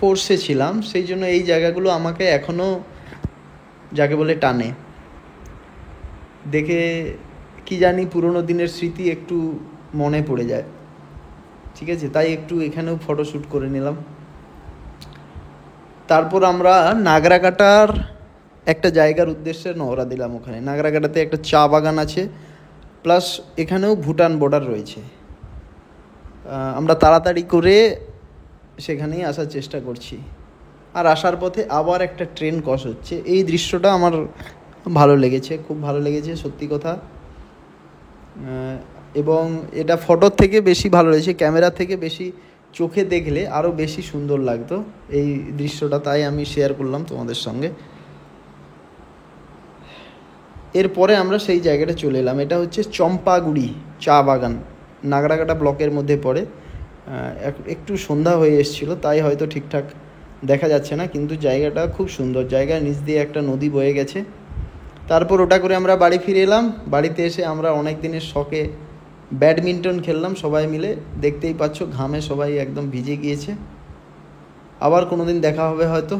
ফোর্সে ছিলাম, সেই জন্য এই জায়গাগুলো আমাকে এখনও যাকে বলে টানে। দেখে কি জানি পুরোনো দিনের স্মৃতি একটু মনে পড়ে যায়, ঠিক আছে, তাই একটু এখানেও ফটোশ্যুট করে নিলাম। তারপর আমরা নাগরাকাটার একটা জায়গার উদ্দেশ্যে রওনা দিলাম। ওখানে নাগরাকাটাতে একটা চা বাগান আছে, প্লাস এখানেও ভুটান বর্ডার রয়েছে। আমরা তাড়াতাড়ি করে সেখানেই আসার চেষ্টা করছি। আর আসার পথে আবার একটা ট্রেন ক্রস হচ্ছে। এই দৃশ্যটা আমার ভালো লেগেছে, খুব ভালো লেগেছে সত্যি কথা। এবং এটা ফটোর থেকে বেশি ভালো লেগেছে, ক্যামেরা থেকে বেশি চোখে দেখলে আরও বেশি সুন্দর লাগতো এই দৃশ্যটা, তাই আমি শেয়ার করলাম তোমাদের সঙ্গে। এরপরে আমরা সেই জায়গাটা চলে এলাম। এটা হচ্ছে চম্পাগুড়ি চা বাগান, নাগরাকাটা ব্লকের মধ্যে পড়ে। একটু সন্ধ্যা হয়ে এসেছিলো, তাই হয়তো ঠিকঠাক দেখা যাচ্ছে না, কিন্তু জায়গাটা খুব সুন্দর। জায়গার নিচ দিয়ে একটা নদী বয়ে গেছে। তারপর ওটা করে আমরা বাড়ি ফিরে এলাম। বাড়িতে এসে আমরা অনেক দিনের শখে ব্যাডমিন্টন খেললাম সবাই মিলে। দেখতেই পাচ্ছ ঘামে সবাই একদম ভিজে গিয়েছে। আবার কোনো দিন দেখা হবে হয়তো।